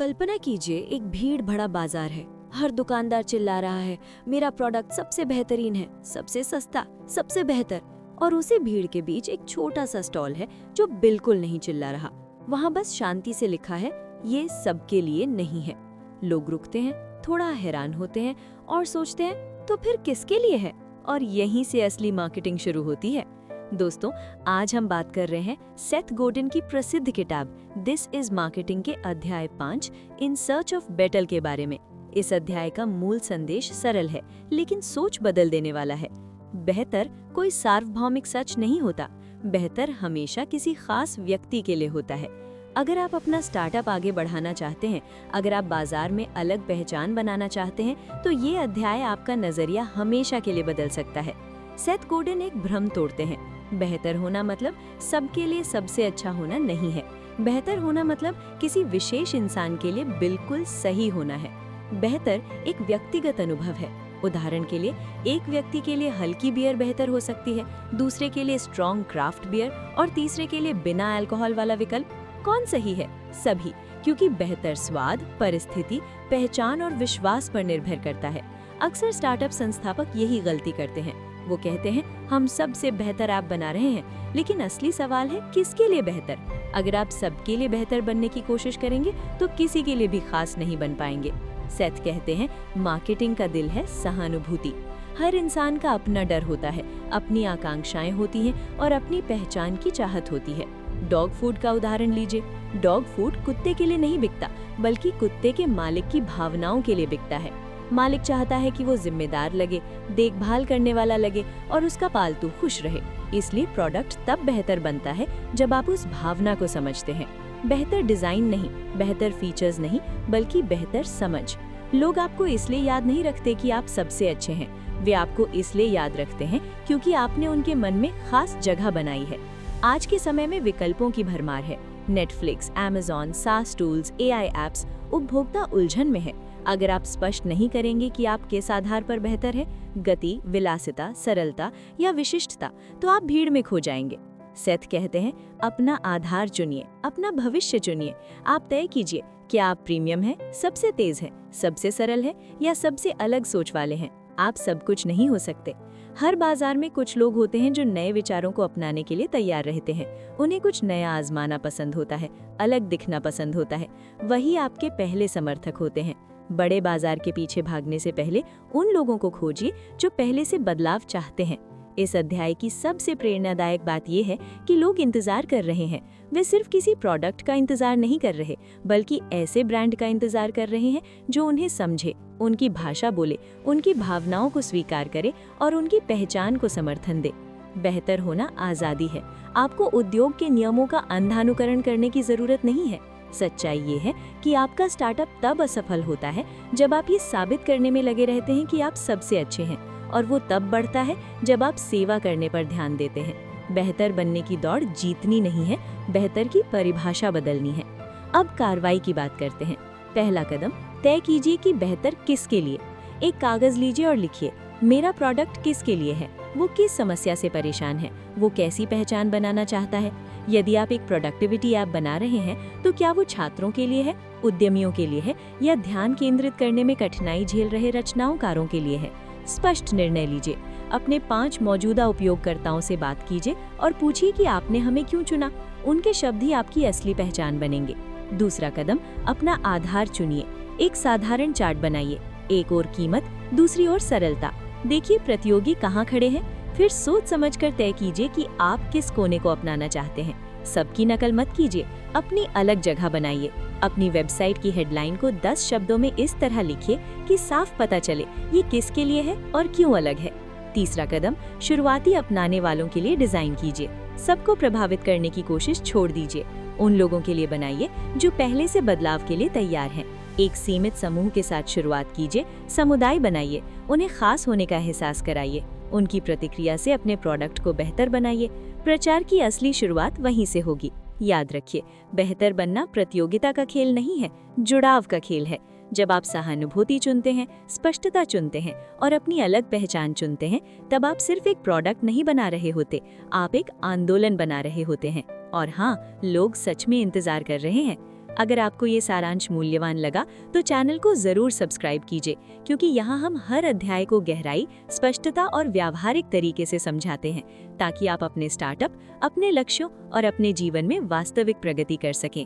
कल्पना कीजिए एक भीड़ भरा बाजार है। हर दुकानदार चिल्ला रहा है, मेरा प्रोडक्ट सबसे बेहतरीन है, सबसे सस्ता, सबसे बेहतर। और उसी भीड़ के बीच एक छोटा सा स्टॉल है जो बिल्कुल नहीं चिल्ला रहा। वहाँ बस शांति से लिखा है, ये सबके लिए नहीं है। लोग रुकते हैं, थोड़ा हैरान होते हैं और सोचते हैं, तो फिर किसके लिए है? और यहीं से असली मार्केटिंग शुरू होती है। दोस्तों, आज हम बात कर रहे हैं सेथ गोर्डन की प्रसिद्ध किताब दिस इज मार्केटिंग के अध्याय 5 इन सर्च ऑफ बेटर के बारे में। इस अध्याय का मूल संदेश सरल है, लेकिन सोच बदल देने वाला है। बेहतर कोई सार्वभौमिक सच नहीं होता। बेहतर हमेशा किसी खास व्यक्ति के लिए होता है। अगर आप अपना स्टार्टअप आगे बढ़ाना चाहते हैं, अगर आप बाजार में अलग पहचान बनाना चाहते हैं, तो ये अध्याय आपका नजरिया हमेशा के लिए बदल सकता है। सेथ गोर्डन एक भ्रम तोड़ते हैं। बेहतर होना मतलब सबके लिए सबसे अच्छा होना नहीं है। बेहतर होना मतलब किसी विशेष इंसान के लिए बिल्कुल सही होना है। बेहतर एक व्यक्तिगत अनुभव है। उदाहरण के लिए, एक व्यक्ति के लिए हल्की बियर बेहतर हो सकती है, दूसरे के लिए स्ट्रॉन्ग क्राफ्ट बियर और तीसरे के लिए बिना अल्कोहल वाला विकल्प। कौन सही है? सभी, क्योंकि बेहतर स्वाद, परिस्थिति, पहचान और विश्वास पर निर्भर करता है। अक्सर स्टार्टअप संस्थापक यही गलती करते हैं। वो कहते हैं, हम सबसे बेहतर ऐप बना रहे हैं, लेकिन असली सवाल है, किसके लिए बेहतर? अगर आप सबके लिए बेहतर बनने की कोशिश करेंगे तो किसी के लिए भी खास नहीं बन पाएंगे। सेथ कहते हैं, मार्केटिंग का दिल है सहानुभूति। हर इंसान का अपना डर होता है, अपनी आकांक्षाएं होती हैं और अपनी पहचान की चाहत होती है। डॉग फूड का उदाहरण लीजिए। डॉग फूड कुत्ते के लिए नहीं बिकता, बल्कि कुत्ते के मालिक की भावनाओं के लिए बिकता है। मालिक चाहता है कि वो जिम्मेदार लगे, देखभाल करने वाला लगे और उसका पालतू खुश रहे। इसलिए प्रोडक्ट तब बेहतर बनता है जब आप उस भावना को समझते हैं। बेहतर डिजाइन नहीं, बेहतर फीचर्स नहीं, बल्कि बेहतर समझ। लोग आपको इसलिए याद नहीं रखते कि आप सबसे अच्छे हैं, वे आपको इसलिए याद रखते हैं क्योंकि आपने उनके मन में खास जगह बनाई है। आज के समय में विकल्पों की भरमार है। नेटफ्लिक्स, अमेज़न, सास टूल्स, एआई एप्स, उपभोक्ता उलझन में है। अगर आप स्पष्ट नहीं करेंगे कि आप किस आधार पर बेहतर है, गति, विलासिता, सरलता या विशिष्टता, तो आप भीड़ में खो जाएंगे। सेथ कहते हैं, अपना आधार चुनिए, अपना भविष्य चुनिए। आप तय कीजिए, क्या आप प्रीमियम हैं, सबसे तेज हैं, सबसे सरल हैं या सबसे अलग सोच वाले हैं। आप सब कुछ नहीं हो सकते। हर बाजार में कुछ लोग होते हैं जो नए विचारों को अपनाने के लिए तैयार रहते हैं। उन्हें कुछ नया आजमाना पसंद होता है, अलग दिखना पसंद होता है। वही आपके पहले समर्थक होते हैं। बड़े बाजार के पीछे भागने से पहले उन लोगों को खोजिए जो पहले से बदलाव चाहते हैं। इस अध्याय की सबसे प्रेरणादायक बात यह है कि लोग इंतजार कर रहे हैं। वे सिर्फ किसी प्रोडक्ट का इंतजार नहीं कर रहे, बल्कि ऐसे ब्रांड का इंतजार कर रहे हैं जो उन्हें समझे, उनकी भाषा बोले, उनकी भावनाओं को स्वीकार करे और उनकी पहचान को समर्थन दे। बेहतर होना आज़ादी है। आपको उद्योग के नियमों का अंधानुकरण करने की जरूरत नहीं है। सच्चाई ये है कि आपका स्टार्टअप तब असफल होता है जब आप ये साबित करने में लगे रहते हैं कि आप सबसे अच्छे हैं, और वो तब बढ़ता है जब आप सेवा करने पर ध्यान देते हैं। बेहतर बनने की दौड़ जीतनी नहीं है, बेहतर की परिभाषा बदलनी है। अब कार्रवाई की बात करते हैं। पहला कदम, तय कीजिए कि बेहतर किसके लिए। एक कागज लीजिए और लिखिए, मेरा प्रोडक्ट किसके लिए है, वो किस समस्या से परेशान है, वो कैसी पहचान बनाना चाहता है। यदि आप एक प्रोडक्टिविटी ऐप बना रहे हैं, तो क्या वो छात्रों के लिए है, उद्यमियों के लिए है या ध्यान केंद्रित करने में कठिनाई झेल रहे रचनाकारों के लिए है। स्पष्ट निर्णय लीजिए। अपने 5 मौजूदा उपयोगकर्ताओं से बात कीजिए और पूछिए कि आपने हमें क्यों चुना। उनके शब्द ही आपकी असली पहचान बनेंगे। दूसरा कदम, अपना आधार चुनिए। एक साधारण चार्ट बनाइए, एक ओर कीमत, दूसरी ओर सरलता। देखिए प्रतियोगी कहाँ खड़े हैं, फिर सोच समझकर तय कीजिए कि आप किस कोने को अपनाना चाहते हैं। सबकी नकल मत कीजिए, अपनी अलग जगह बनाइए। अपनी वेबसाइट की हेडलाइन को 10 शब्दों में इस तरह लिखिए कि साफ पता चले ये किसके लिए है और क्यों अलग है। तीसरा कदम, शुरुआती अपनाने वालों के लिए डिजाइन कीजिए। सबको प्रभावित करने की कोशिश छोड़ दीजिए। उन लोगों के लिए बनाइए जो पहले से बदलाव के लिए तैयार हैं। एक सीमित समूह के साथ शुरुआत कीजिए, समुदाय बनाइए, उन्हें खास होने का एहसास कराइए। उनकी प्रतिक्रिया से अपने प्रोडक्ट को बेहतर बनाइए। प्रचार की असली शुरुआत वहीं से होगी। याद रखिए, बेहतर बनना प्रतियोगिता का खेल नहीं है, जुड़ाव का खेल है। जब आप सहानुभूति चुनते हैं, स्पष्टता चुनते हैं और अपनी अलग पहचान चुनते हैं, तब आप सिर्फ एक प्रोडक्ट नहीं बना रहे होते, आप एक आंदोलन बना रहे होते हैं। और हाँ, लोग सच में इंतजार कर रहे हैं। अगर आपको ये सारांश मूल्यवान लगा तो चैनल को जरूर सब्सक्राइब कीजिए, क्योंकि यहाँ हम हर अध्याय को गहराई, स्पष्टता और व्यावहारिक तरीके से समझाते हैं, ताकि आप अपने स्टार्टअप, अपने लक्ष्यों और अपने जीवन में वास्तविक प्रगति कर सकें।